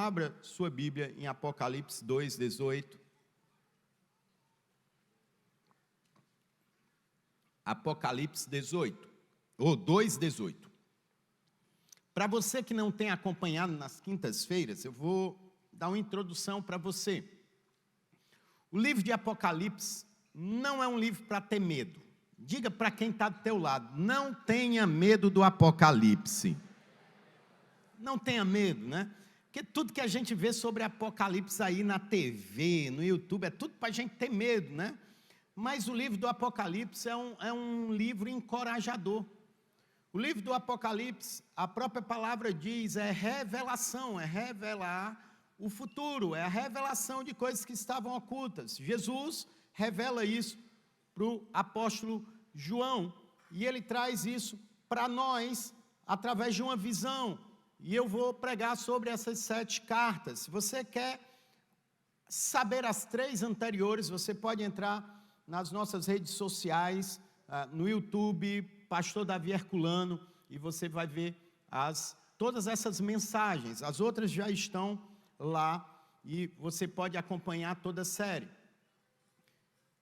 abra sua Bíblia em Apocalipse 2:18. Apocalipse 18, ou 2:18. Para você que não tem acompanhado nas quintas-feiras, eu vou dar uma introdução para você. O livro de Apocalipse não é um livro para ter medo. Diga para quem está do teu lado, não tenha medo do Apocalipse. Não tenha medo, né? Porque tudo que a gente vê sobre Apocalipse aí na TV, no YouTube, é tudo para a gente ter medo, né? Mas o livro do Apocalipse é um livro encorajador. O livro do Apocalipse, a própria palavra diz, é revelação, é revelar o futuro, é a revelação de coisas que estavam ocultas. Jesus revela isso para o apóstolo João, e ele traz isso para nós, através de uma visão, e eu vou pregar sobre essas 7 cartas. Se você quer saber as 3 anteriores, você pode entrar nas nossas redes sociais, no YouTube, Pastor Davi Herculano, e você vai ver todas essas mensagens. As outras já estão lá, e você pode acompanhar toda a série.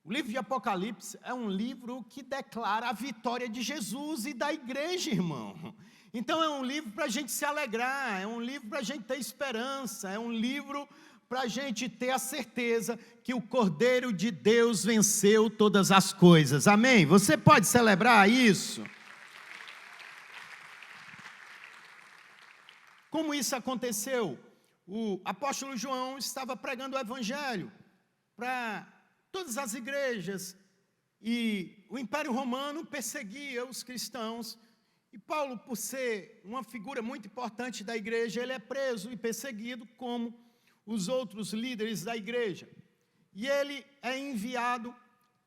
O livro de Apocalipse é um livro que declara a vitória de Jesus e da igreja, irmão. Então é um livro para a gente se alegrar, é um livro para a gente ter esperança, é um livro para a gente ter a certeza que o Cordeiro de Deus venceu todas as coisas. Amém? Você pode celebrar isso? Como isso aconteceu? O apóstolo João estava pregando o evangelho para todas as igrejas, e o Império Romano perseguia os cristãos, e Paulo, por ser uma figura muito importante da igreja, ele é preso e perseguido como os outros líderes da igreja, e ele é enviado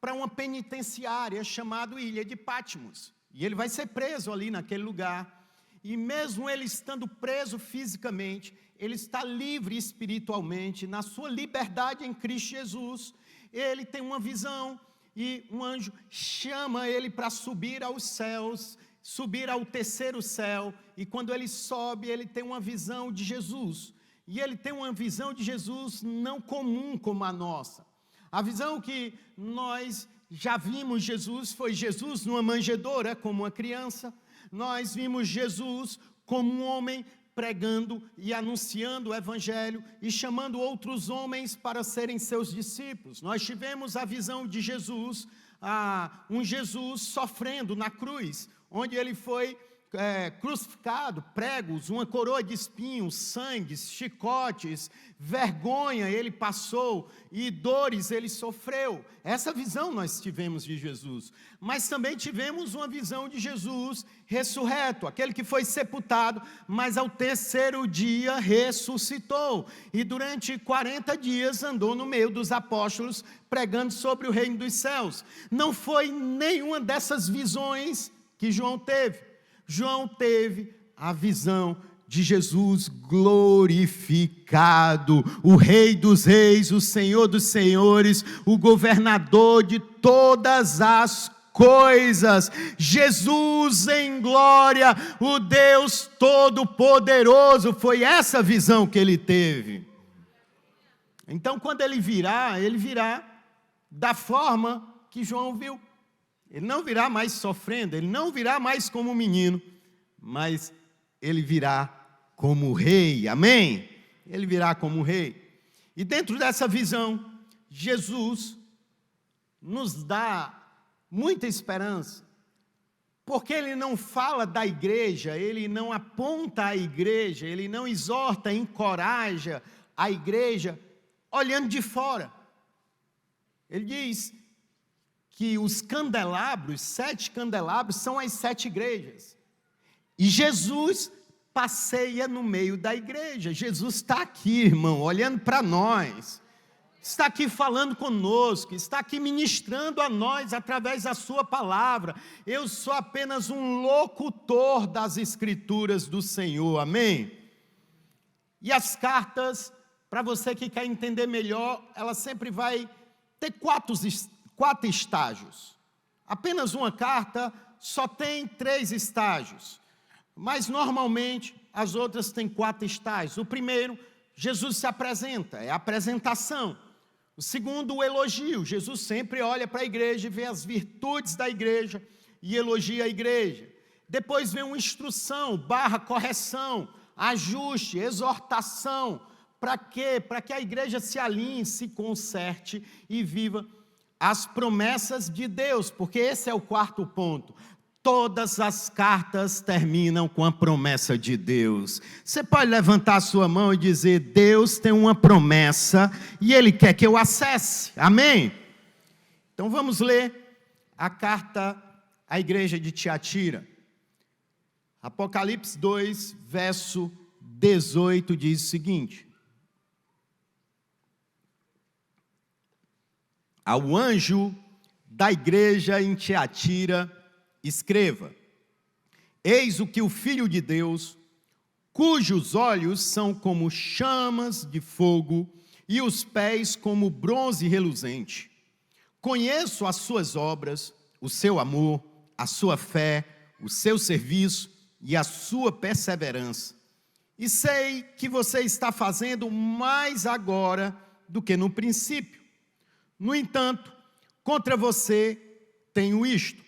para uma penitenciária chamada Ilha de Patmos, e ele vai ser preso ali naquele lugar, e mesmo ele estando preso fisicamente, ele está livre espiritualmente, na sua liberdade em Cristo Jesus. Ele tem uma visão, e um anjo chama ele para subir aos céus, subir ao 3º céu, e quando ele sobe, ele tem uma visão de Jesus, e ele tem uma visão de Jesus não comum como a nossa. A visão que nós já vimos Jesus, foi Jesus numa manjedoura como uma criança. Nós vimos Jesus como um homem pregando e anunciando o evangelho e chamando outros homens para serem seus discípulos. Nós tivemos a visão de Jesus, um Jesus sofrendo na cruz, onde ele foi crucificado, pregos, uma coroa de espinhos, sangues, chicotes, vergonha ele passou e dores ele sofreu. Essa visão nós tivemos de Jesus, mas também tivemos uma visão de Jesus ressurreto, aquele que foi sepultado, mas ao 3º dia ressuscitou, e durante 40 dias andou no meio dos apóstolos, pregando sobre o reino dos céus. Não foi nenhuma dessas visões que João teve. João teve a visão de Jesus glorificado, o Rei dos reis, o Senhor dos senhores, o governador de todas as coisas, Jesus em glória, o Deus Todo-Poderoso. Foi essa visão que ele teve. Então, quando ele virá da forma que João viu. Ele não virá mais sofrendo, ele não virá mais como um menino, mas ele virá como rei, amém? Ele virá como rei. E dentro dessa visão, Jesus nos dá muita esperança, porque ele não fala da igreja, ele não aponta a igreja, ele não exorta, encoraja a igreja olhando de fora. Ele diz que os candelabros, 7 candelabros, são as 7 igrejas. E Jesus passeia no meio da igreja. Jesus está aqui, irmão, olhando para nós. Está aqui falando conosco, está aqui ministrando a nós através da sua palavra. Eu sou apenas um locutor das escrituras do Senhor, amém? E as cartas, para você que quer entender melhor, ela sempre vai ter 4 estágios. Apenas uma carta só tem 3 estágios, mas normalmente as outras têm 4 estágios. O primeiro Jesus se apresenta, é a apresentação. O segundo, o elogio. Jesus sempre olha para a igreja e vê as virtudes da igreja e elogia a igreja. Depois vem uma instrução, correção, ajuste, exortação. Para quê? Para que a igreja se alinhe, se conserte e viva as promessas de Deus, porque esse é o quarto ponto. Todas as cartas terminam com a promessa de Deus. Você pode levantar a sua mão e dizer: Deus tem uma promessa e Ele quer que eu acesse. Amém? Então vamos ler a carta à igreja de Tiatira. Apocalipse 2, verso 18 diz o seguinte: ao anjo da igreja em Tiatira, escreva: eis o que o Filho de Deus, cujos olhos são como chamas de fogo e os pés como bronze reluzente. Conheço as suas obras, o seu amor, a sua fé, o seu serviço e a sua perseverança. E sei que você está fazendo mais agora do que no princípio. No entanto, contra você tenho isto: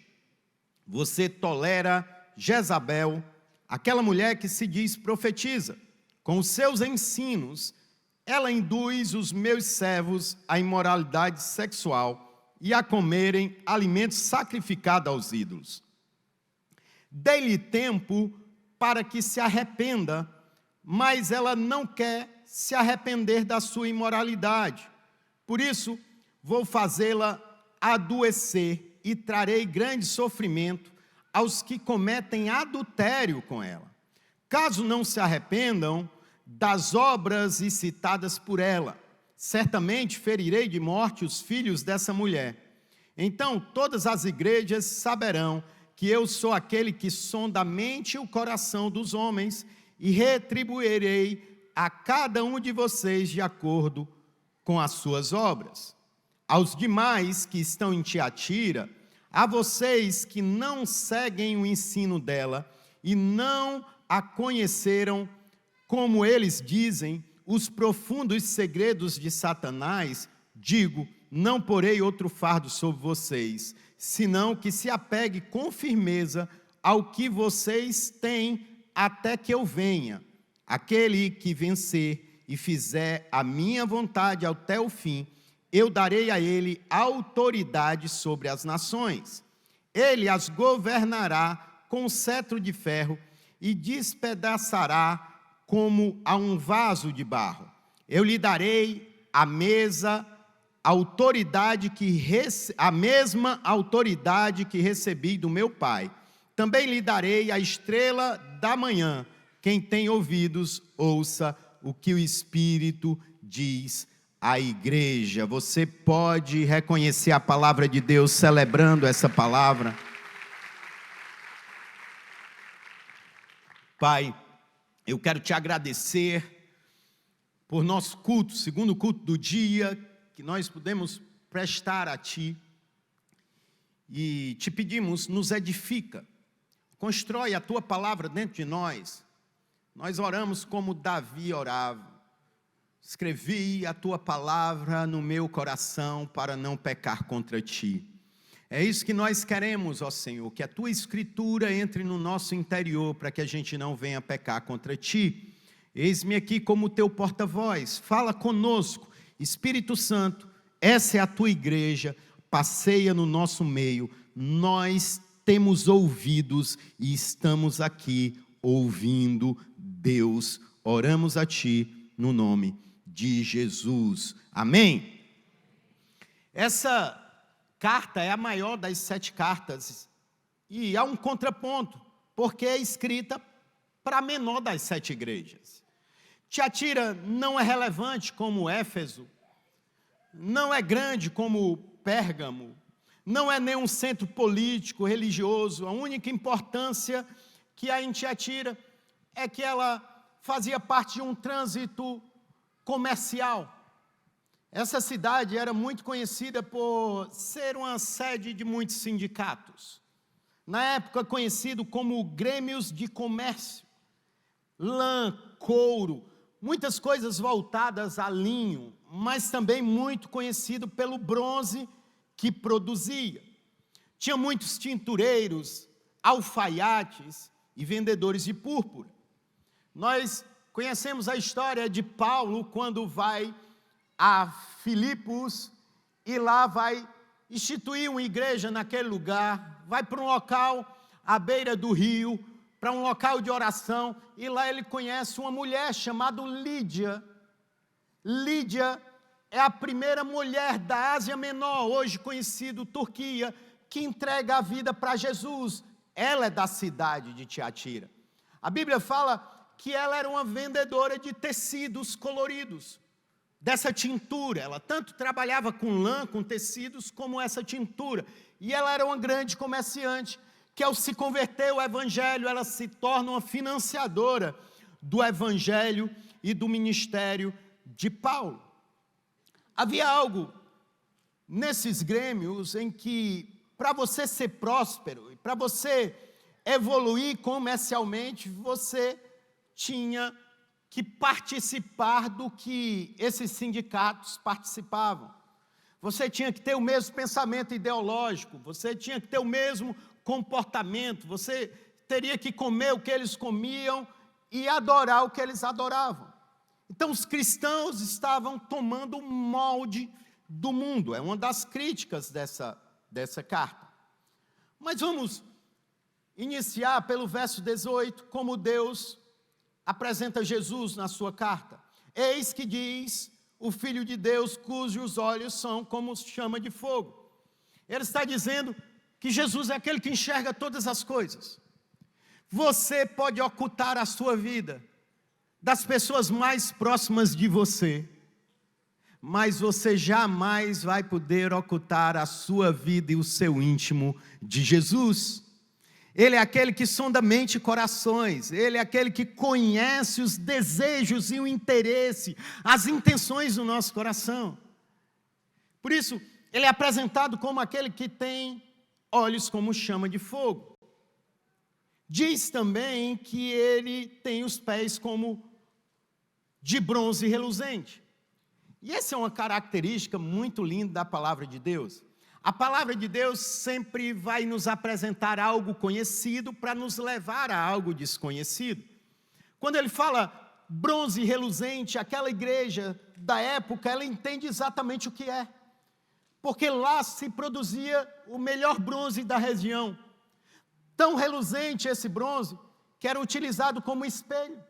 você tolera Jezabel, aquela mulher que se diz profetiza. Com os seus ensinos, ela induz os meus servos à imoralidade sexual e a comerem alimentos sacrificados aos ídolos. Dei-lhe tempo para que se arrependa, mas ela não quer se arrepender da sua imoralidade. Por isso, vou fazê-la adoecer e trarei grande sofrimento aos que cometem adultério com ela. Caso não se arrependam das obras incitadas por ela, certamente ferirei de morte os filhos dessa mulher. Então todas as igrejas saberão que eu sou aquele que sonda a mente e o coração dos homens, e retribuirei a cada um de vocês de acordo com as suas obras. Aos demais que estão em Tiatira, a vocês que não seguem o ensino dela e não a conheceram, como eles dizem, os profundos segredos de Satanás, digo: não porei outro fardo sobre vocês, senão que se apegue com firmeza ao que vocês têm até que eu venha. Aquele que vencer e fizer a minha vontade até o fim, eu darei a ele autoridade sobre as nações. Ele as governará com cetro de ferro e despedaçará como a um vaso de barro. Eu lhe darei a mesma autoridade que recebi do meu Pai. Também lhe darei a estrela da manhã. Quem tem ouvidos, ouça o que o Espírito diz à igreja. Você pode reconhecer a palavra de Deus celebrando essa palavra? Pai, eu quero te agradecer por nosso culto, segundo culto do dia, que nós pudemos prestar a Ti, e te pedimos: nos edifica, constrói a Tua palavra dentro de nós. Nós oramos como Davi orava: escrevi a Tua palavra no meu coração para não pecar contra Ti. É isso que nós queremos, ó Senhor, que a Tua Escritura entre no nosso interior, para que a gente não venha pecar contra Ti. Eis-me aqui como Teu porta-voz, fala conosco. Espírito Santo, essa é a Tua igreja, passeia no nosso meio. Nós temos ouvidos e estamos aqui ouvindo Deus. Oramos a Ti no nome de Jesus. Amém? Essa carta é a maior das 7 cartas, e há um contraponto, porque é escrita para a menor das 7 igrejas. Tiatira não é relevante como Éfeso, não é grande como Pérgamo, não é nenhum centro político, religioso. A única importância que há em Tiatira é que ela fazia parte de um trânsito comercial. Essa cidade era muito conhecida por ser uma sede de muitos sindicatos. Na época, conhecido como grêmios de comércio. Lã, couro, muitas coisas voltadas a linho, mas também muito conhecido pelo bronze que produzia. Tinha muitos tintureiros, alfaiates e vendedores de púrpura. Nós conhecemos a história de Paulo quando vai a Filipos e lá vai instituir uma igreja naquele lugar, vai para um local à beira do rio, para um local de oração, e lá ele conhece uma mulher chamada Lídia. Lídia é a primeira mulher da Ásia Menor, hoje conhecido Turquia, que entrega a vida para Jesus. Ela é da cidade de Tiatira. A Bíblia fala que ela era uma vendedora de tecidos coloridos, dessa tintura. Ela tanto trabalhava com lã, com tecidos, como essa tintura. E ela era uma grande comerciante, que ao se converter ao Evangelho, ela se torna uma financiadora do Evangelho e do ministério de Paulo. Havia algo nesses grêmios em que, para você ser próspero, para você evoluir comercialmente, você tinha que participar do que esses sindicatos participavam. Você tinha que ter o mesmo pensamento ideológico, você tinha que ter o mesmo comportamento, você teria que comer o que eles comiam e adorar o que eles adoravam. Então, os cristãos estavam tomando o molde do mundo. É uma das críticas dessa carta. Mas vamos iniciar pelo verso 18, como Deus apresenta Jesus na sua carta. Eis que diz o Filho de Deus, cujos olhos são como chama de fogo. Ele está dizendo que Jesus é aquele que enxerga todas as coisas. Você pode ocultar a sua vida das pessoas mais próximas de você, mas você jamais vai poder ocultar a sua vida e o seu íntimo de Jesus. Ele é aquele que sonda mente e corações, ele é aquele que conhece os desejos e o interesse, as intenções do nosso coração. Por isso, ele é apresentado como aquele que tem olhos como chama de fogo. Diz também que ele tem os pés como de bronze reluzente. E essa é uma característica muito linda da palavra de Deus. A palavra de Deus sempre vai nos apresentar algo conhecido para nos levar a algo desconhecido. Quando ele fala bronze reluzente, aquela igreja da época, ela entende exatamente o que é. Porque lá se produzia o melhor bronze da região. Tão reluzente esse bronze, que era utilizado como espelho.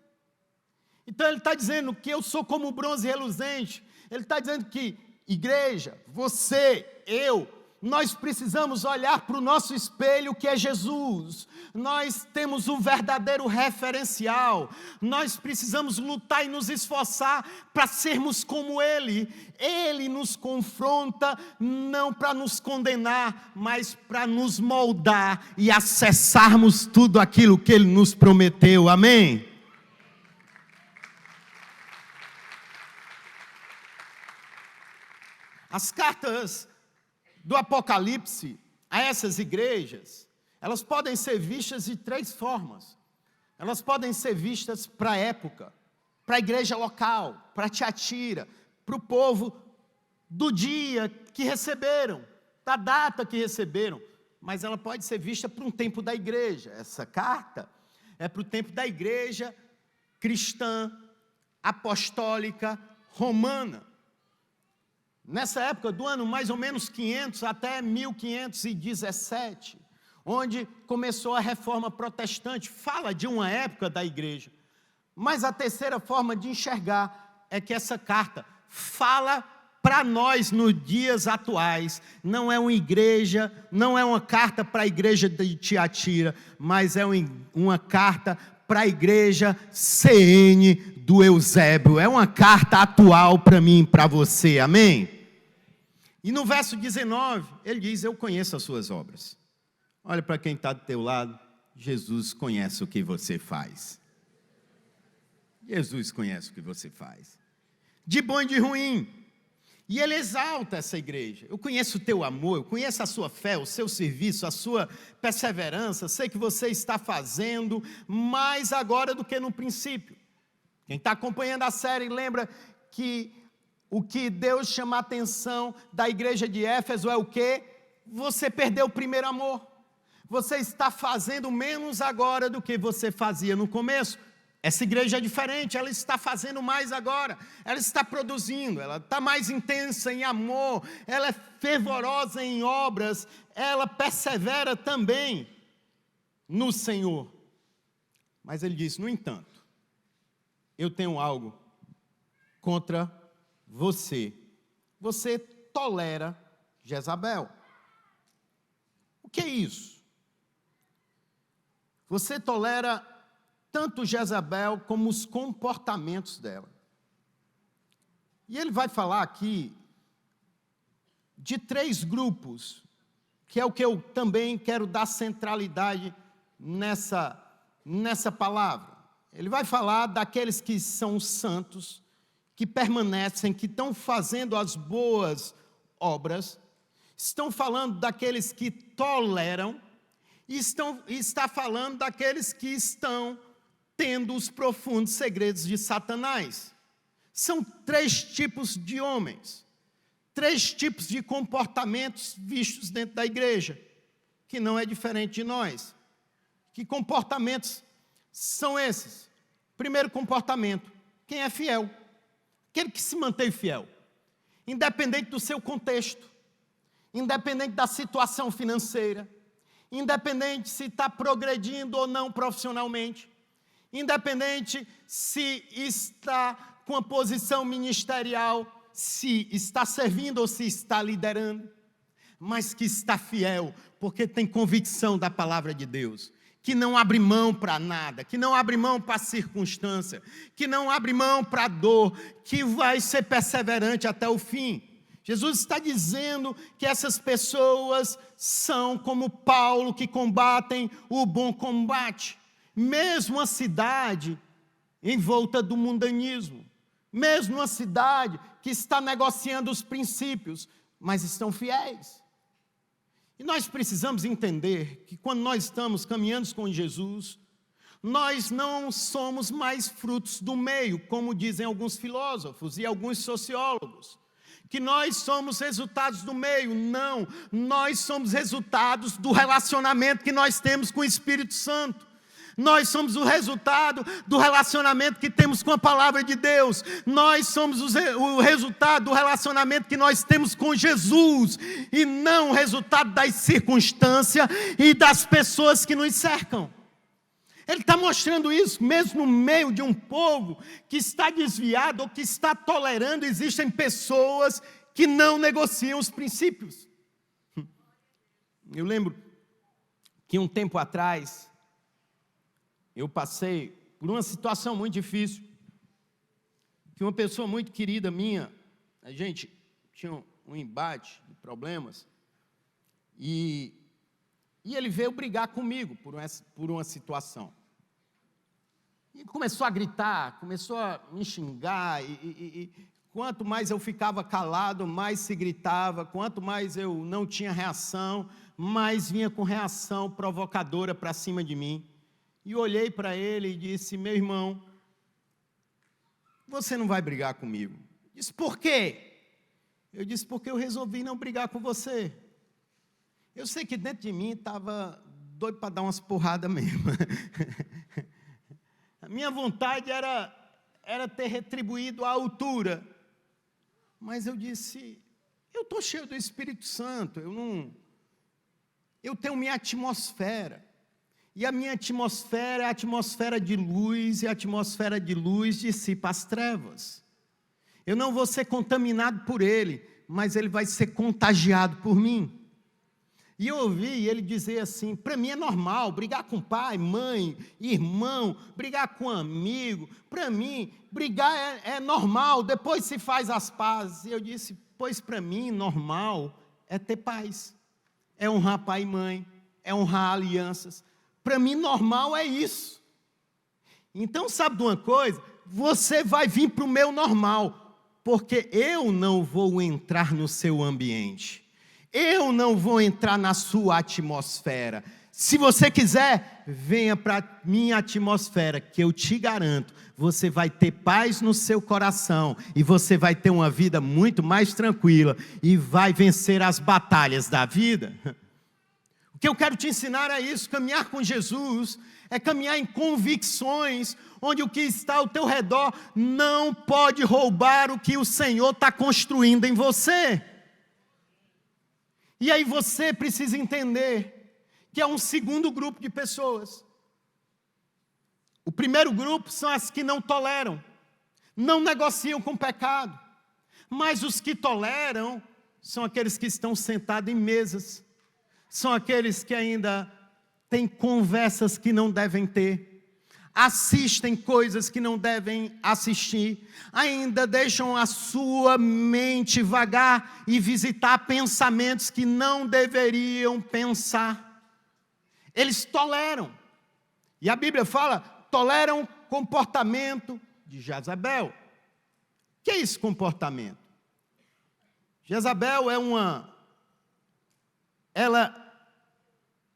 Então ele está dizendo que eu sou como bronze reluzente. Ele está dizendo que igreja, você, eu, nós precisamos olhar para o nosso espelho, que é Jesus. Nós temos um verdadeiro referencial. Nós precisamos lutar e nos esforçar para sermos como Ele. Ele nos confronta não para nos condenar, mas para nos moldar e acessarmos tudo aquilo que Ele nos prometeu. Amém? As cartas do Apocalipse a essas igrejas, elas podem ser vistas de três formas. Elas podem ser vistas para a época, para a igreja local, para Tiatira, para o povo do dia que receberam, da data que receberam. Mas ela pode ser vista para um tempo da igreja. Essa carta é para o tempo da igreja cristã, apostólica, romana. Nessa época do ano mais ou menos 500 até 1517, onde começou a reforma protestante, fala de uma época da igreja. Mas a terceira forma de enxergar é que essa carta fala para nós nos dias atuais. Não é uma igreja, não é uma carta para a igreja de Tiatira, mas é uma carta para a igreja CN do Eusébio. É uma carta atual para mim e para você, amém? E no verso 19, ele diz, eu conheço as suas obras. Olha para quem está do teu lado, Jesus conhece o que você faz. Jesus conhece o que você faz. De bom e de ruim. E ele exalta essa igreja. Eu conheço o teu amor, eu conheço a sua fé, o seu serviço, a sua perseverança. Sei que você está fazendo mais agora do que no princípio. Quem está acompanhando a série lembra que o que Deus chama a atenção da igreja de Éfeso é o quê? Você perdeu o primeiro amor. Você está fazendo menos agora do que você fazia no começo. Essa igreja é diferente, ela está fazendo mais agora. Ela está produzindo, ela está mais intensa em amor, ela é fervorosa em obras, ela persevera também no Senhor. Mas ele diz, no entanto, eu tenho algo contra você. Você tolera Jezabel. O que é isso? Você tolera tanto Jezabel como os comportamentos dela. E ele vai falar aqui de 3 grupos, que é o que eu também quero dar centralidade nessa palavra. Ele vai falar daqueles que são santos, que permanecem, que estão fazendo as boas obras, estão falando daqueles que toleram, e está falando daqueles que estão tendo os profundos segredos de Satanás. São 3 tipos de homens, 3 tipos de comportamentos vistos dentro da igreja, que não é diferente de nós. Que comportamentos são esses? Primeiro comportamento, quem é fiel, aquele que se mantém fiel, independente do seu contexto, independente da situação financeira, independente se está progredindo ou não profissionalmente, independente se está com a posição ministerial, se está servindo ou se está liderando, mas que está fiel, porque tem convicção da palavra de Deus, que não abre mão para nada, que não abre mão para a circunstância, que não abre mão para a dor, que vai ser perseverante até o fim. Jesus está dizendo que essas pessoas são como Paulo, que combatem o bom combate. Mesmo uma cidade envolta do mundanismo, mesmo uma cidade que está negociando os princípios, mas estão fiéis. E nós precisamos entender que quando nós estamos caminhando com Jesus, nós não somos mais frutos do meio, como dizem alguns filósofos e alguns sociólogos, que nós somos resultados do meio. Não, nós somos resultados do relacionamento que nós temos com o Espírito Santo. Nós somos o resultado do relacionamento que temos com a palavra de Deus. Nós somos o resultado do relacionamento que nós temos com Jesus, e não o resultado das circunstâncias e das pessoas que nos cercam. Ele está mostrando isso, mesmo no meio de um povo que está desviado ou que está tolerando, existem pessoas que não negociam os princípios. Eu lembro que um tempo atrás, eu passei por uma situação muito difícil, que uma pessoa muito querida minha, a gente tinha um embate de problemas, e ele veio brigar comigo por uma situação. E começou a gritar, começou a me xingar, e quanto mais eu ficava calado, mais se gritava, quanto mais eu não tinha reação, mais vinha com reação provocadora para cima de mim. E olhei para ele e disse: meu irmão, você não vai brigar comigo. Ele disse: por quê? Eu disse: porque eu resolvi não brigar com você. Eu sei que dentro de mim estava doido para dar umas porradas mesmo. A minha vontade era ter retribuído à altura. Mas eu disse: eu estou cheio do Espírito Santo, eu tenho minha atmosfera. E a minha atmosfera é a atmosfera de luz, e a atmosfera de luz dissipa as trevas. Eu não vou ser contaminado por ele, mas ele vai ser contagiado por mim. E eu ouvi ele dizer assim: para mim é normal brigar com pai, mãe, irmão, brigar com amigo. Para mim, brigar é normal, depois se faz as pazes. E eu disse: pois para mim, normal é ter paz, é honrar pai e mãe, é honrar alianças. Para mim, normal é isso. Então, sabe de uma coisa? Você vai vir para o meu normal, porque eu não vou entrar no seu ambiente. Eu não vou entrar na sua atmosfera. Se você quiser, venha para a minha atmosfera, que eu te garanto, você vai ter paz no seu coração, e você vai ter uma vida muito mais tranquila, e vai vencer as batalhas da vida. O que eu quero te ensinar é isso: caminhar com Jesus é caminhar em convicções, onde o que está ao teu redor não pode roubar o que o Senhor está construindo em você. E aí você precisa entender que há um segundo grupo de pessoas. O primeiro grupo são as que não toleram, não negociam com o pecado. Mas os que toleram são aqueles que estão sentados em mesas, são aqueles que ainda têm conversas que não devem ter, assistem coisas que não devem assistir, ainda deixam a sua mente vagar e visitar pensamentos que não deveriam pensar. Eles toleram. E a Bíblia fala, toleram o comportamento de Jezabel. O que é esse comportamento? Jezabel ela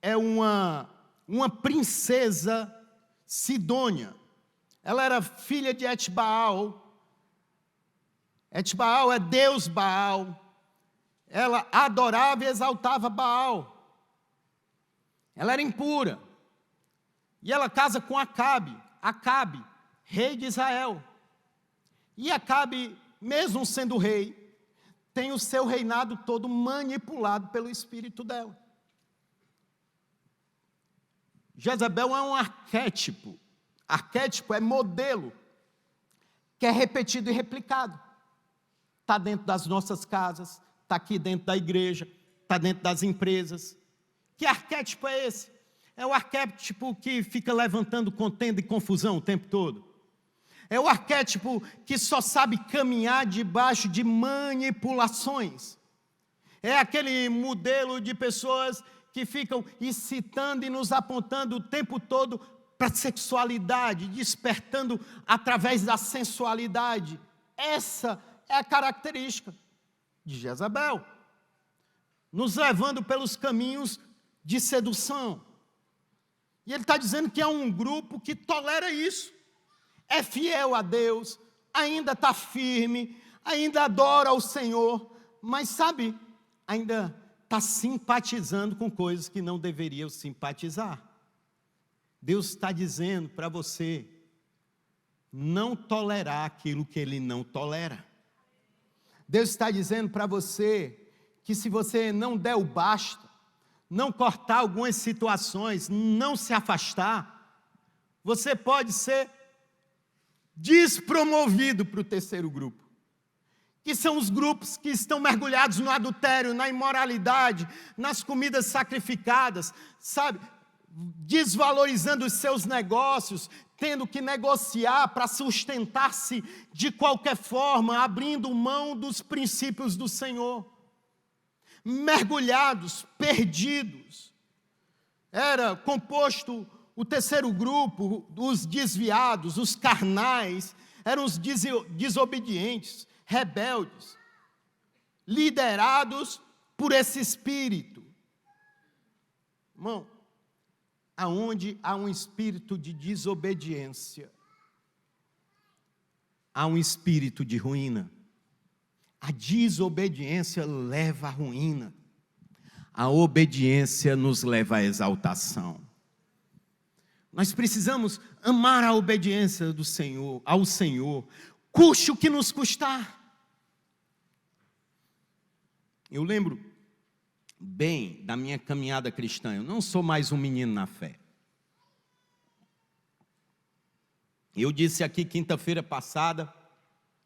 é uma princesa sidônia. Ela era filha de Etbaal. Etbaal é Deus Baal. Ela adorava e exaltava Baal. Ela era impura. E ela casa com Acabe, rei de Israel. E Acabe, mesmo sendo rei, tem o seu reinado todo manipulado pelo espírito dela. Jezabel é um arquétipo. Arquétipo é modelo, que é repetido e replicado. Está dentro das nossas casas, está aqui dentro da igreja, está dentro das empresas. Que arquétipo é esse? É o arquétipo que fica levantando contenda e confusão o tempo todo. É o arquétipo que só sabe caminhar debaixo de manipulações. É aquele modelo de pessoas que ficam excitando e nos apontando o tempo todo para a sexualidade, despertando através da sensualidade. Essa é a característica de Jezabel, nos levando pelos caminhos de sedução. E ele está dizendo que é um grupo que tolera isso, é fiel a Deus, ainda está firme, ainda adora ao Senhor, mas sabe, ainda está simpatizando com coisas que não deveriam simpatizar. Deus está dizendo para você não tolerar aquilo que Ele não tolera. Deus está dizendo para você que se você não der o basta, não cortar algumas situações, não se afastar, você pode ser despromovido para o terceiro grupo, que são os grupos que estão mergulhados no adultério, na imoralidade, nas comidas sacrificadas, sabe, desvalorizando os seus negócios, tendo que negociar para sustentar-se de qualquer forma, abrindo mão dos princípios do Senhor. Mergulhados, perdidos. Era composto o terceiro grupo, os desviados, os carnais, eram os desobedientes, rebeldes, liderados por esse espírito. Irmão, aonde há um espírito de desobediência, há um espírito de ruína. A desobediência leva à ruína. A obediência nos leva à exaltação. Nós precisamos amar a obediência do Senhor, ao Senhor, custe o que nos custar. Eu lembro bem da minha caminhada cristã. Eu não sou mais um menino na fé. Eu disse aqui quinta-feira passada,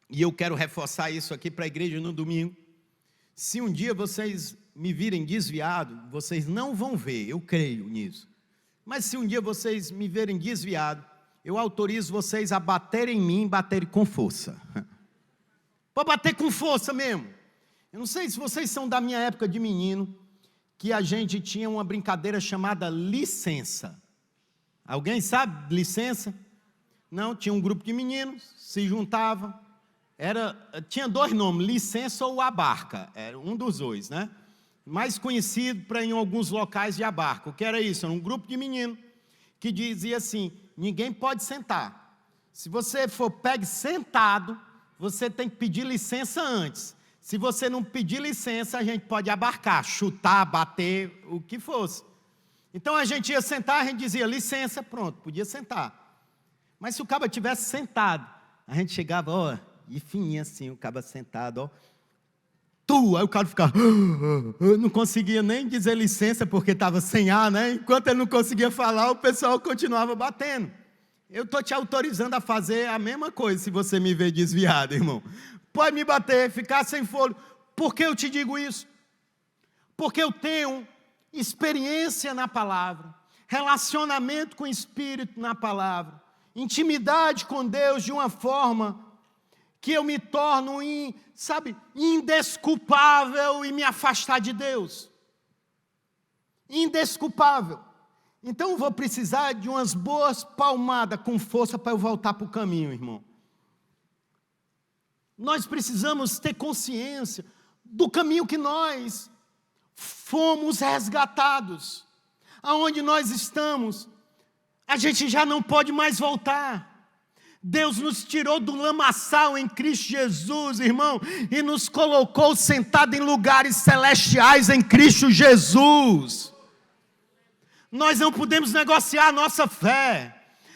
e eu quero reforçar isso aqui para a igreja no domingo. Se um dia vocês me virem desviado, vocês não vão ver, eu creio nisso. Mas se um dia vocês me verem desviado, eu autorizo vocês a baterem em mim, baterem com força. Pode bater com força mesmo. Eu não sei se vocês são da minha época de menino, que a gente tinha uma brincadeira chamada licença. Alguém sabe licença? Não, tinha um grupo de meninos, se juntavam. Tinha dois nomes, licença ou abarca, era um dos dois, né? mais conhecido para em alguns locais de abarca. O que era isso? Era um grupo de meninos que dizia assim: ninguém pode sentar. Se você for pegue sentado, você tem que pedir licença antes. Se você não pedir licença, a gente pode abarcar, chutar, bater, o que fosse. Então a gente ia sentar, a gente dizia licença, pronto, podia sentar. Mas se o caba tivesse sentado, a gente chegava, ó, e fininho assim, o caba sentado, ó. Aí o cara ficava, não conseguia nem dizer licença porque estava sem ar, né? Enquanto ele não conseguia falar, o pessoal continuava batendo. Eu estou te autorizando a fazer a mesma coisa se você me ver desviado, irmão. Pode me bater, ficar sem fôlego. Por que eu te digo isso? Porque eu tenho experiência na palavra, relacionamento com o Espírito na palavra, intimidade com Deus de uma forma que eu me torno, indesculpável em me afastar de Deus. Indesculpável. Então eu vou precisar de umas boas palmadas com força para eu voltar para o caminho, irmão. Nós precisamos ter consciência do caminho que nós fomos resgatados. Aonde nós estamos, a gente já não pode mais voltar. Deus nos tirou do lamaçal em Cristo Jesus, irmão, e nos colocou sentado em lugares celestiais em Cristo Jesus. Nós não podemos negociar a nossa fé.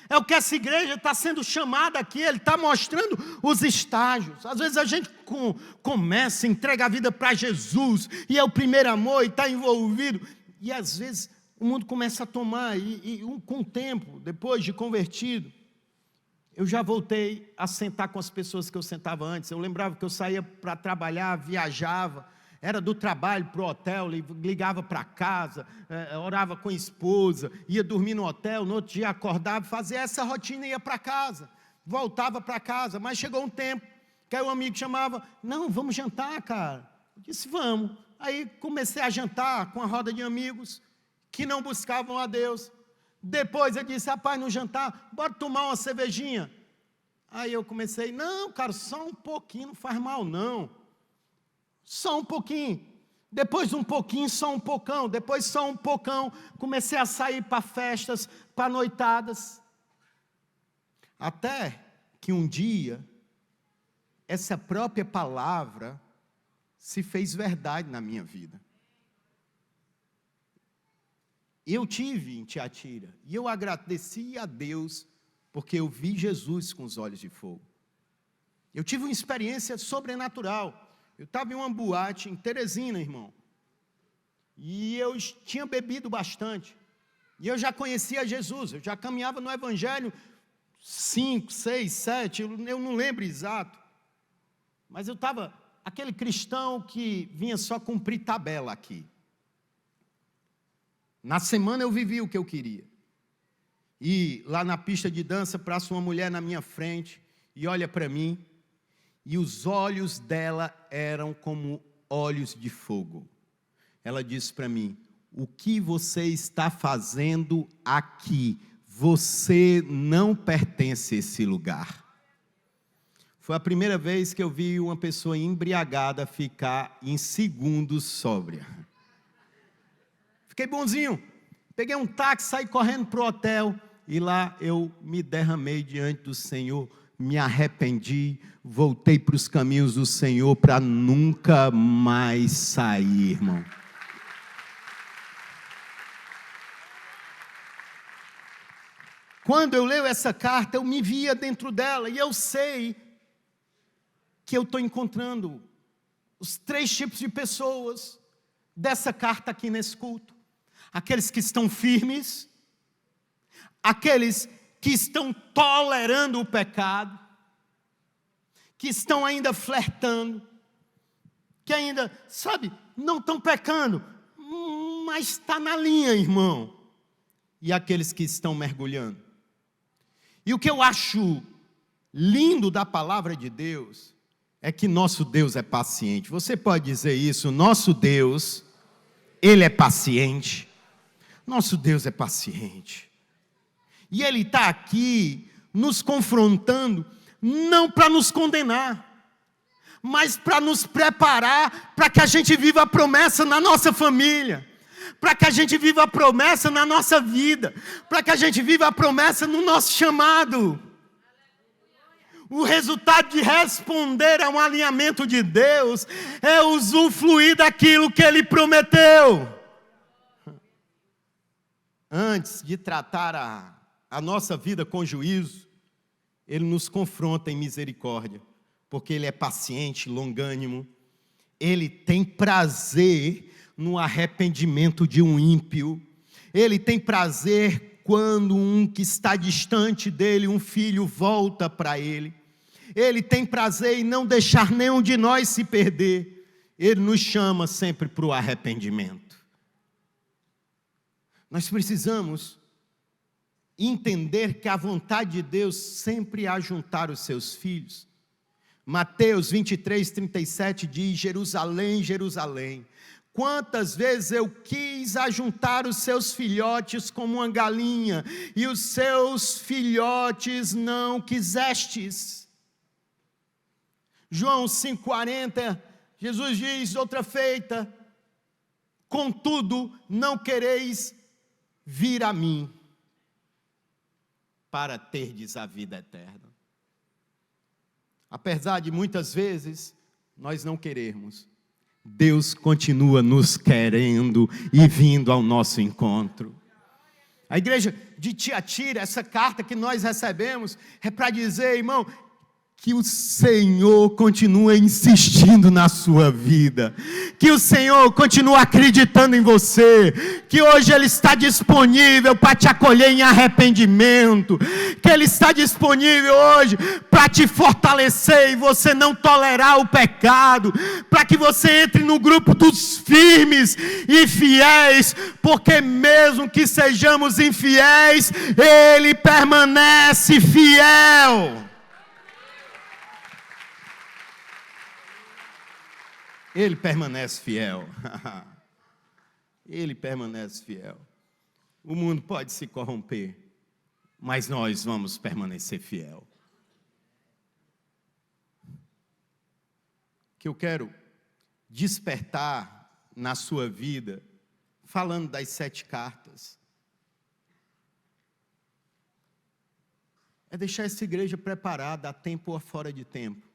É o que essa igreja está sendo chamada aqui, ele está mostrando os estágios. Às vezes a gente começa, entrega a vida para Jesus, e é o primeiro amor, e está envolvido, e às vezes o mundo começa a tomar, com o tempo, depois de convertido, eu já voltei a sentar com as pessoas que eu sentava antes. Eu lembrava que eu saía para trabalhar, viajava, era do trabalho para o hotel, ligava para casa, orava com a esposa, ia dormir no hotel, no outro dia acordava, fazia essa rotina e ia para casa, voltava para casa. Mas chegou um tempo que aí um amigo chamava, não, vamos jantar, cara. Eu disse, vamos. Aí comecei a jantar com a roda de amigos que não buscavam a Deus. Depois eu disse, rapaz, no jantar, bora tomar uma cervejinha. Aí eu comecei, não, cara, só um pouquinho, não faz mal não. Só um pouquinho. Depois um pouquinho, só um pocão. Depois só um pocão. Comecei a sair para festas, para noitadas. Até que um dia, essa própria palavra se fez verdade na minha vida. Eu tive em Tiatira, e eu agradeci a Deus, porque eu vi Jesus com os olhos de fogo. Eu tive uma experiência sobrenatural. Eu estava em uma boate em Teresina, irmão, e eu tinha bebido bastante, e eu já conhecia Jesus, eu já caminhava no Evangelho 5, 6, 7, eu não lembro exato, mas eu estava, aquele cristão que vinha só cumprir tabela aqui. Na semana eu vivi o que eu queria, e lá na pista de dança passa uma mulher na minha frente, e olha para mim, e os olhos dela eram como olhos de fogo. Ela disse para mim, o que você está fazendo aqui? Você não pertence a esse lugar. Foi a primeira vez que eu vi uma pessoa embriagada ficar em segundos sóbria. Fiquei bonzinho, peguei um táxi, saí correndo para o hotel, e lá eu me derramei diante do Senhor, me arrependi, voltei para os caminhos do Senhor para nunca mais sair, irmão. Quando eu leio essa carta, eu me via dentro dela, e eu sei que eu estou encontrando os 3 tipos de pessoas dessa carta aqui nesse culto. Aqueles que estão firmes, aqueles que estão tolerando o pecado, que estão ainda flertando, que ainda, não estão pecando, mas está na linha, irmão. E aqueles que estão mergulhando. E o que eu acho lindo da palavra de Deus, é que nosso Deus é paciente. Você pode dizer isso, nosso Deus, Ele é paciente. Nosso Deus é paciente. E Ele está aqui nos confrontando, não para nos condenar, mas para nos preparar para que a gente viva a promessa na nossa família, para que a gente viva a promessa na nossa vida, para que a gente viva a promessa no nosso chamado. O resultado de responder a um alinhamento de Deus é usufruir daquilo que Ele prometeu. Antes de tratar a nossa vida com juízo, Ele nos confronta em misericórdia, porque Ele é paciente, longânimo. Ele tem prazer no arrependimento de um ímpio. Ele tem prazer quando um que está distante dele, um filho, volta para Ele. Ele tem prazer em não deixar nenhum de nós se perder. Ele nos chama sempre para o arrependimento. Nós precisamos entender que a vontade de Deus sempre é ajuntar os seus filhos. Mateus 23, 37 diz: Jerusalém, Jerusalém, quantas vezes eu quis ajuntar os seus filhotes como uma galinha, e os seus filhotes não quisestes. João 5,40, Jesus diz outra feita: contudo não quereis vir a mim, para terdes a vida eterna. Apesar de muitas vezes nós não querermos, Deus continua nos querendo e vindo ao nosso encontro. A igreja de Tiatira, essa carta que nós recebemos, é para dizer, irmão, que o Senhor continua insistindo na sua vida, que o Senhor continua acreditando em você, que hoje Ele está disponível para te acolher em arrependimento, que Ele está disponível hoje para te fortalecer e você não tolerar o pecado, para que você entre no grupo dos firmes e fiéis, porque mesmo que sejamos infiéis, Ele permanece fiel. Ele permanece fiel. Ele permanece fiel. O mundo pode se corromper, mas nós vamos permanecer fiel. Que eu quero despertar na sua vida, falando das 7 cartas, é deixar essa igreja preparada a tempo ou fora de tempo.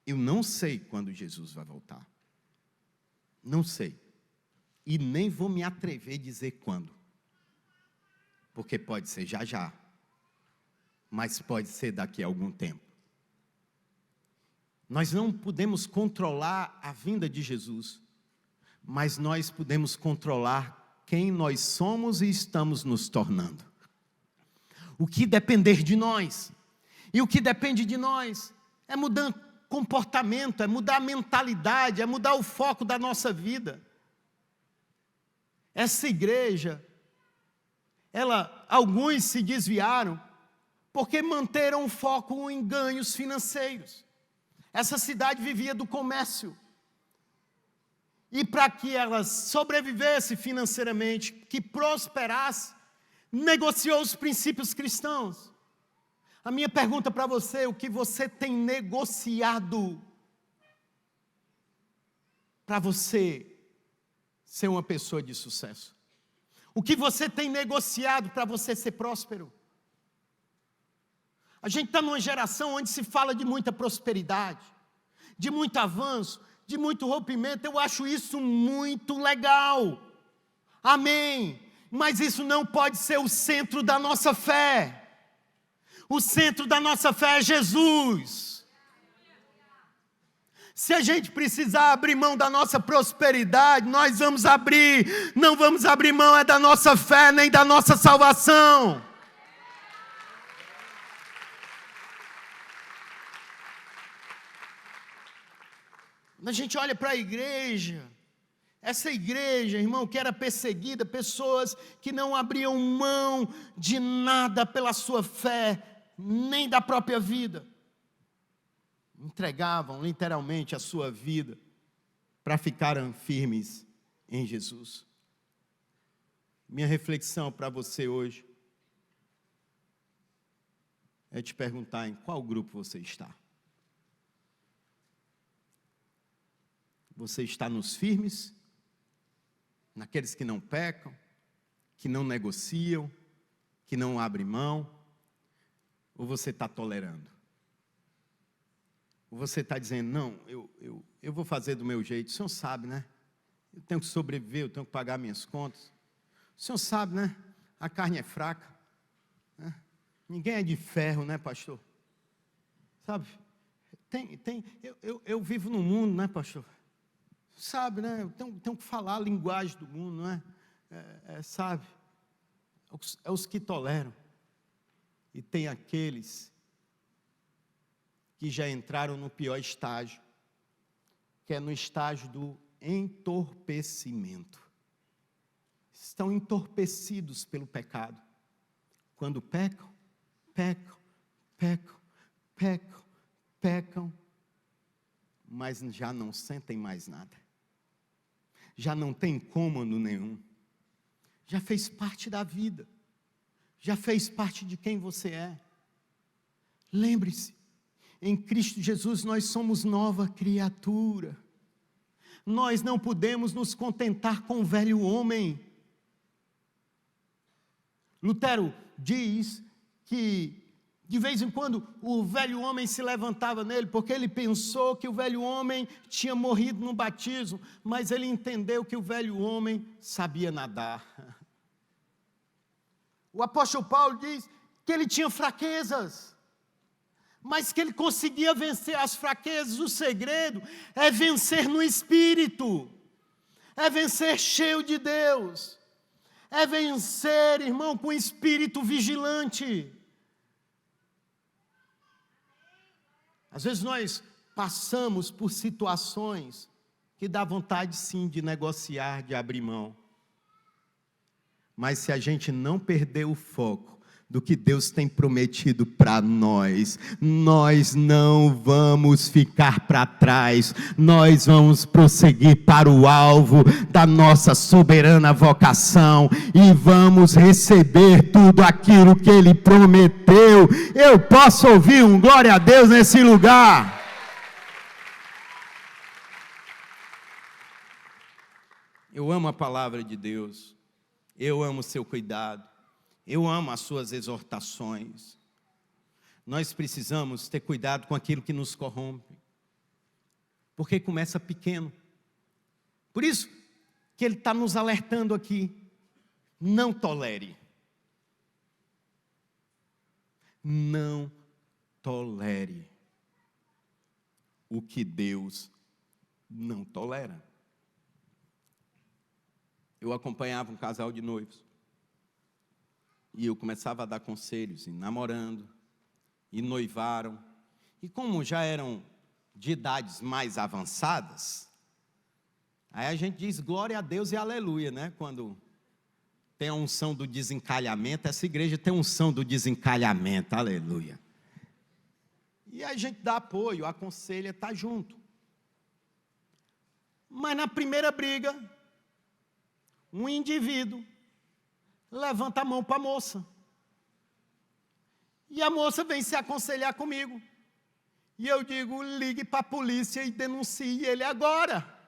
Eu não sei quando Jesus vai voltar. Não sei. E nem vou me atrever a dizer quando. Porque pode ser já já. Mas pode ser daqui a algum tempo. Nós não podemos controlar a vinda de Jesus. Mas nós podemos controlar quem nós somos e estamos nos tornando. O que depender de nós. E o que depende de nós é mudar comportamento, é mudar a mentalidade, é mudar o foco da nossa vida. Essa igreja, alguns se desviaram porque manteram o foco em ganhos financeiros. Essa cidade vivia do comércio. E para que ela sobrevivesse financeiramente, que prosperasse, negociou os princípios cristãos. A minha pergunta para você: o que você tem negociado para você ser uma pessoa de sucesso? O que você tem negociado para você ser próspero? A gente está numa geração onde se fala de muita prosperidade, de muito avanço, de muito rompimento. Eu acho isso muito legal. Amém. Mas isso não pode ser o centro da nossa fé. O centro da nossa fé é Jesus. Se a gente precisar abrir mão da nossa prosperidade, nós vamos abrir. Não vamos abrir mão da nossa fé, nem da nossa salvação. A gente olha para a igreja. Essa igreja, irmão, que era perseguida, pessoas que não abriam mão de nada pela sua fé, nem da própria vida. Entregavam literalmente a sua vida para ficarem firmes em Jesus. Minha reflexão para você hoje é te perguntar em qual grupo você está. Você está nos firmes? Naqueles que não pecam, que não negociam, que não abrem mão? Ou você está tolerando? Ou você está dizendo, não, eu vou fazer do meu jeito. O senhor sabe, né? Eu tenho que sobreviver, eu tenho que pagar minhas contas. O senhor sabe, né? A carne é fraca. Né? Ninguém é de ferro, né, pastor? Sabe? Eu vivo no mundo, né, pastor? Sabe, né? Eu tenho que falar a linguagem do mundo, não é? Sabe? É os que toleram. E tem aqueles que já entraram no pior estágio, que é no estágio do entorpecimento. Estão entorpecidos pelo pecado. Quando pecam, mas já não sentem mais nada. Já não tem incômodo nenhum. Já fez parte da vida. Já fez parte de quem você é. Lembre-se, em Cristo Jesus nós somos nova criatura. Nós não podemos nos contentar com o velho homem. Lutero diz que de vez em quando o velho homem se levantava nele, porque ele pensou que o velho homem tinha morrido no batismo, mas ele entendeu que o velho homem sabia nadar. O apóstolo Paulo diz que ele tinha fraquezas, mas que ele conseguia vencer as fraquezas. O segredo é vencer no Espírito, é vencer cheio de Deus, é vencer, irmão, com o espírito vigilante. Às vezes nós passamos por situações que dá vontade sim de negociar, de abrir mão. Mas se a gente não perder o foco do que Deus tem prometido para nós, nós não vamos ficar para trás, nós vamos prosseguir para o alvo da nossa soberana vocação e vamos receber tudo aquilo que Ele prometeu. Eu posso ouvir um glória a Deus nesse lugar? Eu amo a palavra de Deus, eu amo o seu cuidado, eu amo as suas exortações. Nós precisamos ter cuidado com aquilo que nos corrompe, porque começa pequeno. Por isso que ele está nos alertando aqui: não tolere. Não tolere o que Deus não tolera. Eu acompanhava um casal de noivos, e eu começava a dar conselhos, e namorando, e noivaram, e como já eram de idades mais avançadas, aí a gente diz glória a Deus e aleluia, né? Quando tem a unção do desencalhamento, essa igreja tem a unção do desencalhamento, aleluia. E a gente dá apoio, aconselha, está junto. Mas na primeira briga, um indivíduo levanta a mão para a moça. E a moça vem se aconselhar comigo. E eu digo, ligue para a polícia e denuncie ele agora.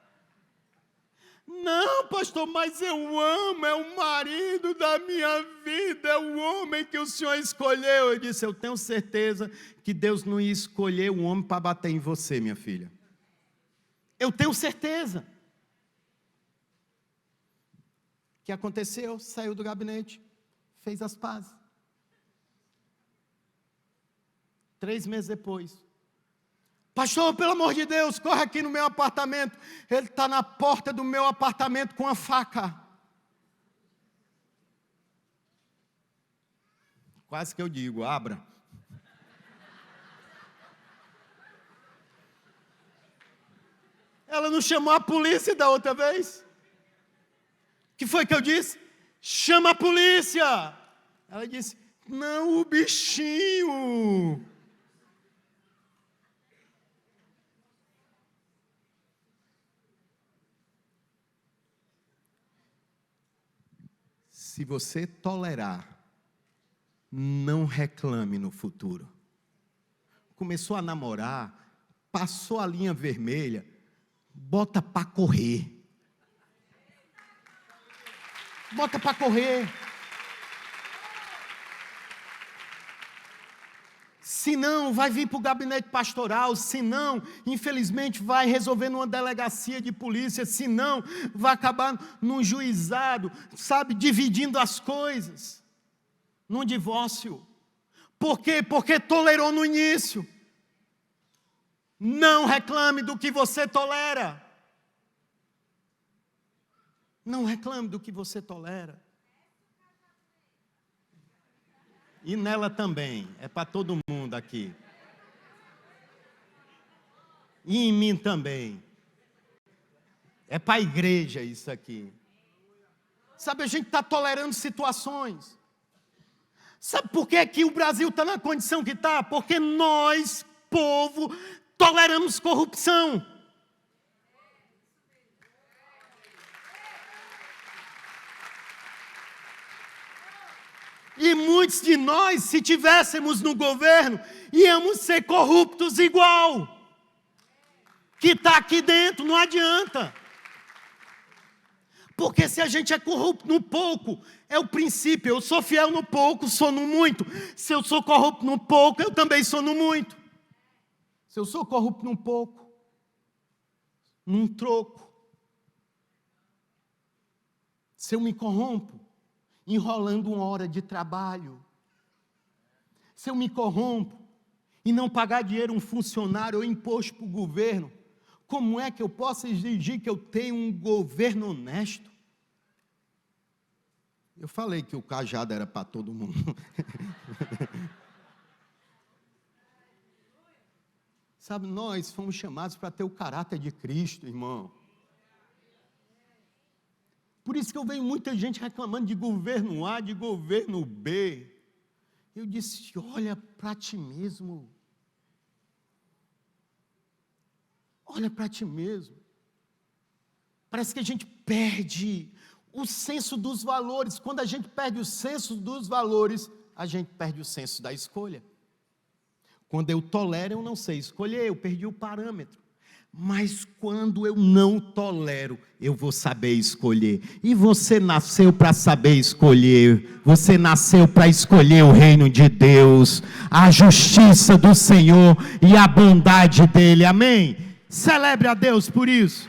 Não, pastor, mas eu amo, é o marido da minha vida, é o homem que o senhor escolheu. Eu disse, eu tenho certeza que Deus não ia escolher um homem para bater em você, minha filha. Eu tenho certeza. O que aconteceu? Saiu do gabinete, fez as pazes. 3 meses depois, pastor, pelo amor de Deus, corre aqui no meu apartamento. Ele está na porta do meu apartamento com a faca. Quase que eu digo, abra. Ela não chamou a polícia da outra vez? O que foi que eu disse? Chama a polícia. Ela disse, não, o bichinho. Se você tolerar, não reclame no futuro. Começou a namorar, passou a linha vermelha, bota para correr. Bota para correr. Se não, vai vir para o gabinete pastoral. Se não, infelizmente, vai resolver numa delegacia de polícia. Se não, vai acabar num juizado, sabe, dividindo as coisas. Num divórcio. Por quê? Porque tolerou no início. Não reclame do que você tolera. Não reclame do que você tolera. E nela também, é para todo mundo aqui. E em mim também. É para a igreja isso aqui. Sabe, a gente está tolerando situações. Sabe por que o Brasil está na condição que está? Porque nós, povo, toleramos corrupção. E muitos de nós, se tivéssemos no governo, íamos ser corruptos igual. Que está aqui dentro, não adianta. Porque se a gente é corrupto no pouco, é o princípio. Eu sou fiel no pouco, sou no muito. Se eu sou corrupto no pouco, eu também sou no muito. Se eu sou corrupto num pouco, num troco. Se eu me corrompo, enrolando uma hora de trabalho. Se eu me corrompo e não pagar dinheiro a um funcionário ou imposto para o governo, como é que eu posso exigir que eu tenha um governo honesto? Eu falei que o cajado era para todo mundo. Sabe, nós fomos chamados para ter o caráter de Cristo, irmão. Por isso que eu vejo muita gente reclamando de governo A, de governo B. Eu disse, olha para ti mesmo. Olha para ti mesmo. Parece que a gente perde o senso dos valores. Quando a gente perde o senso dos valores, a gente perde o senso da escolha. Quando eu tolero, eu não sei escolher, eu perdi o parâmetro. Mas quando eu não tolero, eu vou saber escolher. E você nasceu para saber escolher. Você nasceu para escolher o reino de Deus, a justiça do Senhor e a bondade dEle. Amém? Celebre a Deus por isso.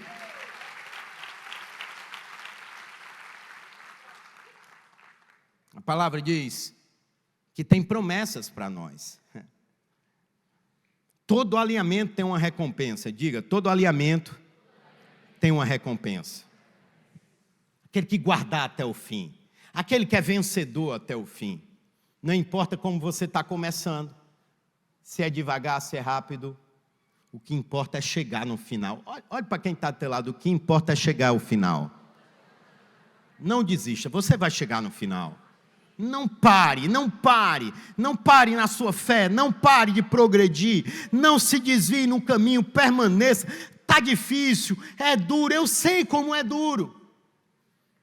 A palavra diz que tem promessas para nós. Todo alinhamento tem uma recompensa. Diga, todo alinhamento tem uma recompensa. Aquele que guardar até o fim. Aquele que é vencedor até o fim. Não importa como você está começando. Se é devagar, se é rápido. O que importa é chegar no final. Olhe para quem está do teu lado. O que importa é chegar ao final. Não desista. Você vai chegar no final. Não pare, não pare, não pare na sua fé, não pare de progredir, não se desvie no caminho, permaneça. Está difícil, é duro, eu sei como é duro.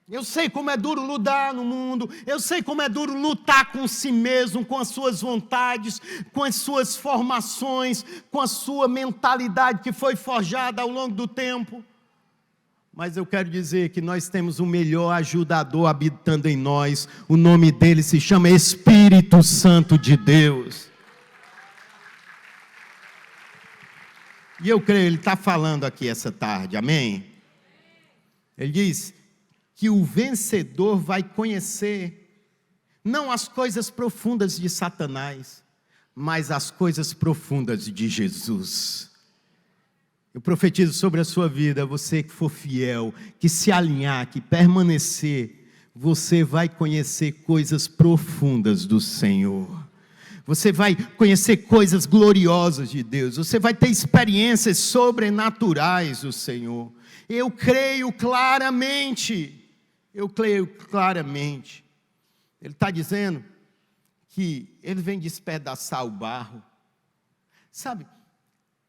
Eu sei como é duro lutar no mundo, eu sei como é duro lutar com si mesmo, com as suas vontades, com as suas formações, com a sua mentalidade que foi forjada ao longo do tempo. Mas eu quero dizer que nós temos o melhor ajudador habitando em nós. O nome dele se chama Espírito Santo de Deus. E eu creio, ele está falando aqui essa tarde, amém? Ele diz que o vencedor vai conhecer, não as coisas profundas de Satanás, mas as coisas profundas de Jesus. Eu profetizo sobre a sua vida, você que for fiel, que se alinhar, que permanecer, você vai conhecer coisas profundas do Senhor. Você vai conhecer coisas gloriosas de Deus. Você vai ter experiências sobrenaturais do Senhor. Eu creio claramente. Eu creio claramente. Ele está dizendo que ele vem despedaçar o barro. Sabe,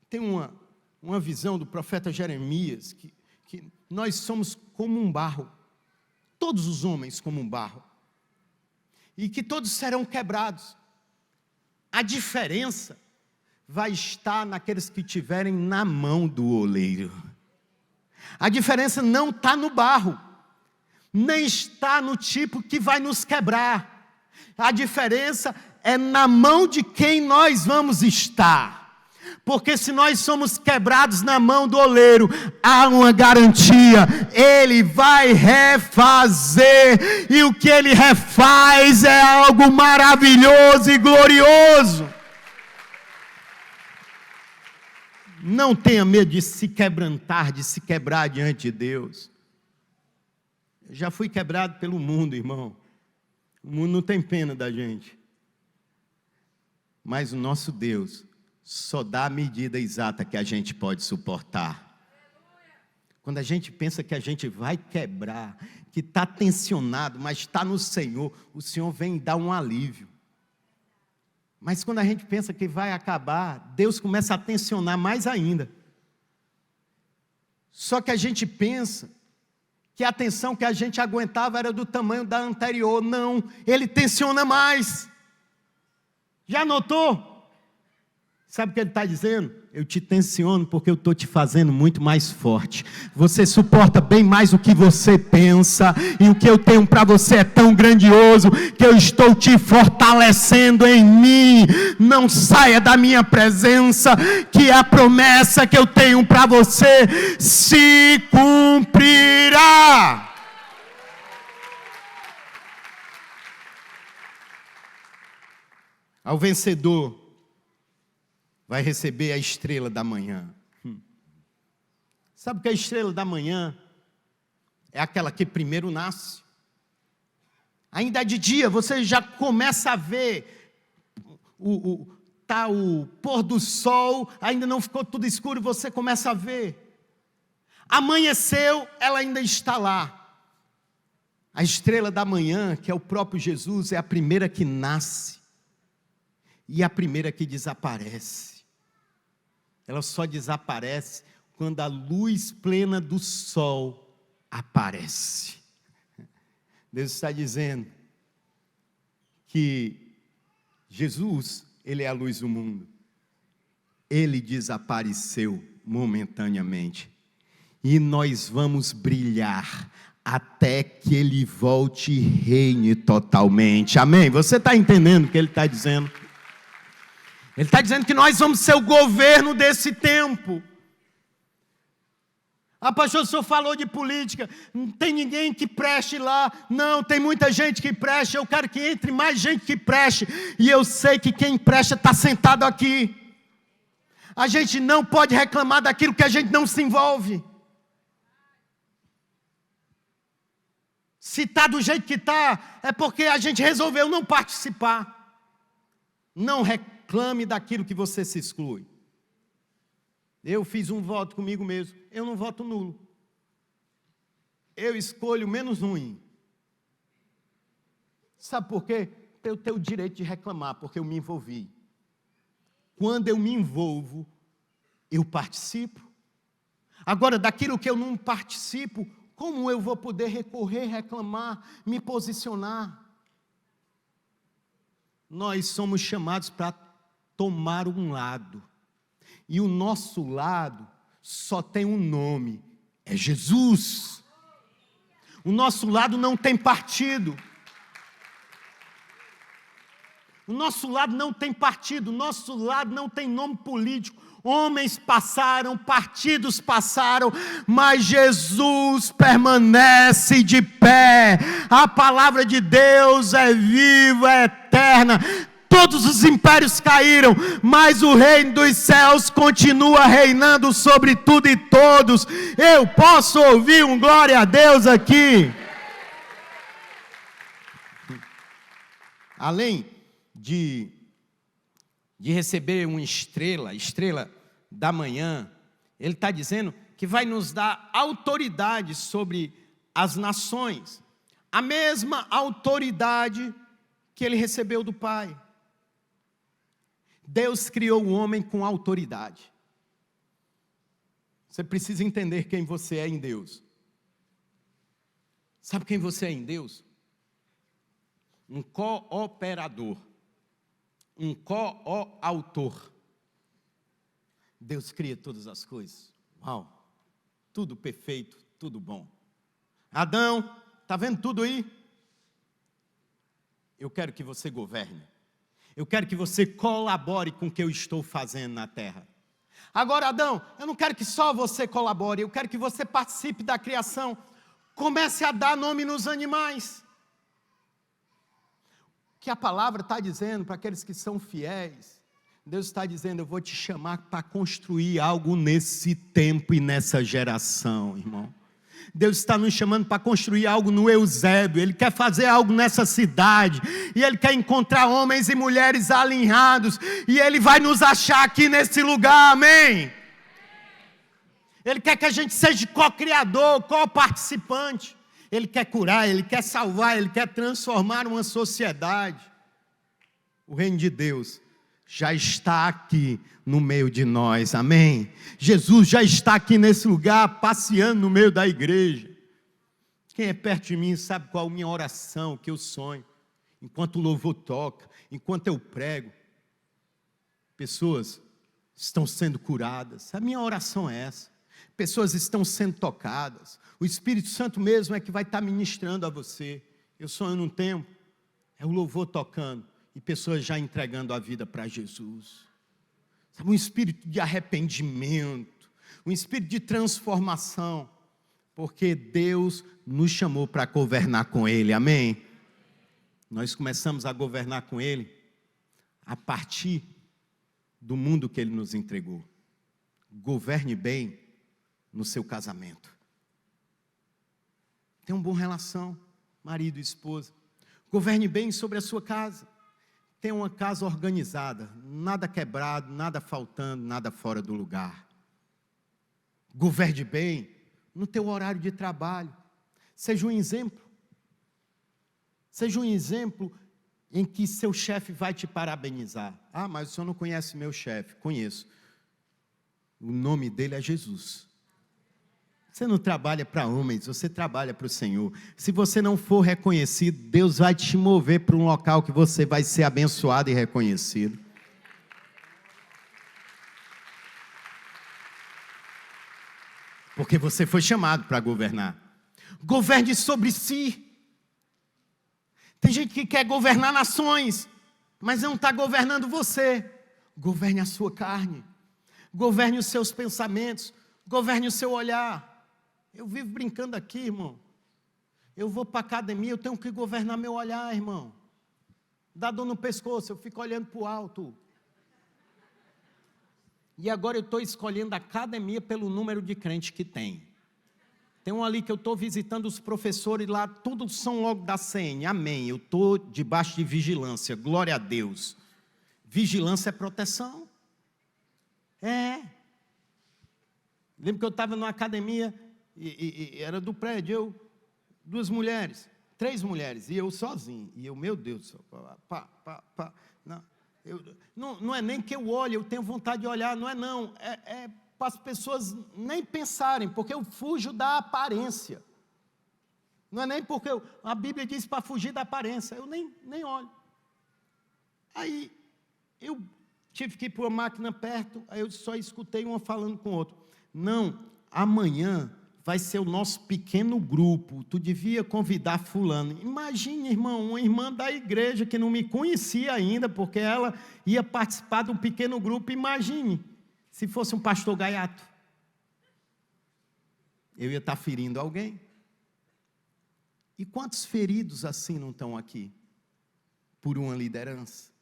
tem uma visão do profeta Jeremias, que nós somos como um barro, todos os homens como um barro, e que todos serão quebrados. A diferença vai estar naqueles que estiverem na mão do oleiro. A diferença não está no barro, nem está no tipo que vai nos quebrar. A diferença é na mão de quem nós vamos estar. Porque se nós somos quebrados na mão do oleiro, há uma garantia, ele vai refazer, e o que ele refaz é algo maravilhoso e glorioso. Não tenha medo de se quebrantar, de se quebrar diante de Deus. Eu já fui quebrado pelo mundo, irmão. O mundo não tem pena da gente. Mas o nosso Deus só dá a medida exata que a gente pode suportar. Quando a gente pensa que a gente vai quebrar, que está tensionado, mas está no Senhor, o Senhor vem dar um alívio. Mas quando a gente pensa que vai acabar, Deus começa a tensionar mais ainda. Só que a gente pensa que a tensão que a gente aguentava era do tamanho da anterior. Não, Ele tensiona mais. Já notou? Sabe o que Ele está dizendo? Eu te tensiono porque eu estou te fazendo muito mais forte. Você suporta bem mais o que você pensa. E o que eu tenho para você é tão grandioso que eu estou te fortalecendo em mim. Não saia da minha presença, que a promessa que eu tenho para você se cumprirá. Ao vencedor vai receber a estrela da manhã. Sabe o que é a estrela da manhã? É aquela que primeiro nasce. Ainda de dia, você já começa a ver o pôr do sol, ainda não ficou tudo escuro, você começa a ver. Amanheceu, ela ainda está lá. A estrela da manhã, que é o próprio Jesus, é a primeira que nasce e a primeira que desaparece. Ela só desaparece quando a luz plena do sol aparece. Deus está dizendo que Jesus, Ele é a luz do mundo. Ele desapareceu momentaneamente. E nós vamos brilhar até que Ele volte e reine totalmente. Amém? Você está entendendo o que Ele está dizendo? Ele está dizendo que nós vamos ser o governo desse tempo. Pastor, o senhor falou de política, não tem ninguém que preste lá. Não, tem muita gente que preste, eu quero que entre mais gente que preste. E eu sei que quem presta está sentado aqui. A gente não pode reclamar daquilo que a gente não se envolve. Se está do jeito que está, é porque a gente resolveu não participar. Não reclame daquilo que você se exclui. Eu fiz um voto comigo mesmo, eu não voto nulo. Eu escolho o menos ruim. Sabe por quê? Eu tenho o direito de reclamar, porque eu me envolvi. Quando eu me envolvo, eu participo. Agora, daquilo que eu não participo, como eu vou poder recorrer, reclamar, me posicionar? Nós somos chamados para tomar um lado. E o nosso lado só tem um nome, é Jesus. O nosso lado não tem partido. O nosso lado não tem partido, o nosso lado não tem nome político. Homens passaram, partidos passaram, mas Jesus permanece de pé. A palavra de Deus é viva, é eterna. Todos os impérios caíram, mas o reino dos céus continua reinando sobre tudo e todos. Eu posso ouvir um glória a Deus aqui. Além de receber uma estrela da manhã, ele está dizendo que vai nos dar autoridade sobre as nações. A mesma autoridade que ele recebeu do Pai. Deus criou o homem com autoridade. Você precisa entender quem você é em Deus. Sabe quem você é em Deus? Um cooperador. Um coautor. Deus cria todas as coisas. Uau! tudo perfeito, tudo bom. Adão, está vendo tudo aí? Eu quero que você governe. Eu quero que você colabore com o que eu estou fazendo na terra. Agora, Adão, eu não quero que só você colabore, eu quero que você participe da criação. Comece a dar nome nos animais. O que a palavra está dizendo para aqueles que são fiéis, Deus está dizendo, eu vou te chamar para construir algo nesse tempo e nessa geração, irmão. Deus está nos chamando para construir algo no Eusébio, Ele quer fazer algo nessa cidade, e Ele quer encontrar homens e mulheres alinhados, e Ele vai nos achar aqui nesse lugar, amém? Ele quer que a gente seja co-criador, co-participante, Ele quer curar, Ele quer salvar, Ele quer transformar uma sociedade. O reino de Deus já está aqui no meio de nós, amém? Jesus já está aqui nesse lugar, passeando no meio da igreja. Quem é perto de mim sabe qual é a minha oração, o que eu sonho. Enquanto o louvor toca, enquanto eu prego, pessoas estão sendo curadas. A minha oração é essa. Pessoas estão sendo tocadas. O Espírito Santo mesmo é que vai estar ministrando a você. Eu sonho num tempo, é o louvor tocando. E pessoas já entregando a vida para Jesus. Sabe, um espírito de arrependimento, um espírito de transformação, porque Deus nos chamou para governar com Ele, amém? Nós começamos a governar com Ele a partir do mundo que Ele nos entregou. Governe bem no seu casamento. Tenha uma boa relação, marido e esposa. Governe bem sobre a sua casa. Tenha uma casa organizada, nada quebrado, nada faltando, nada fora do lugar. Governe bem no teu horário de trabalho. Seja um exemplo. Seja um exemplo em que seu chefe vai te parabenizar. Ah, mas o senhor não conhece meu chefe. Conheço. O nome dele é Jesus. Você não trabalha para homens, você trabalha para o Senhor. Se você não for reconhecido, Deus vai te mover para um local que você vai ser abençoado e reconhecido. Porque você foi chamado para governar. Governe sobre si. Tem gente que quer governar nações, mas não está governando você. Governe a sua carne. Governe os seus pensamentos. Governe o seu olhar. Eu vivo brincando aqui, irmão. Eu vou para a academia, eu tenho que governar meu olhar, irmão. Dá dor no pescoço, eu fico olhando para o alto. E agora eu estou escolhendo a academia pelo número de crentes que tem. Tem um ali que eu estou visitando os professores lá, todos são logo da CN, amém. Eu estou debaixo de vigilância, glória a Deus. Vigilância é proteção. É. Lembro que eu estava numa academia, e era do prédio, duas mulheres, 3 mulheres, e eu sozinho, e eu, meu Deus do céu, não é nem que eu olhe, eu tenho vontade de olhar, não é não, é para as pessoas nem pensarem, porque eu fujo da aparência, não é nem porque a Bíblia diz para fugir da aparência, eu nem olho. Aí, eu tive que ir para uma máquina perto, aí eu só escutei uma falando com o outro, não, amanhã vai ser o nosso pequeno grupo, tu devia convidar fulano. Imagine, irmão, uma irmã da igreja que não me conhecia ainda, porque ela ia participar de um pequeno grupo. Imagine, se fosse um pastor gaiato. Eu ia estar ferindo alguém. E quantos feridos assim não estão aqui? Por uma liderança.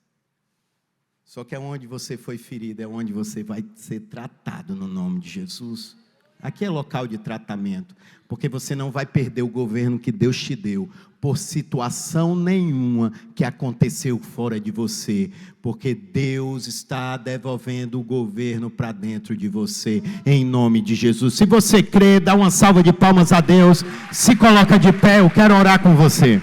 Só que é onde você foi ferido, é onde você vai ser tratado no nome de Jesus. Aqui é local de tratamento, porque você não vai perder o governo que Deus te deu, por situação nenhuma que aconteceu fora de você, porque Deus está devolvendo o governo para dentro de você, em nome de Jesus. Se você crê, dá uma salva de palmas a Deus, se coloca de pé, eu quero orar com você.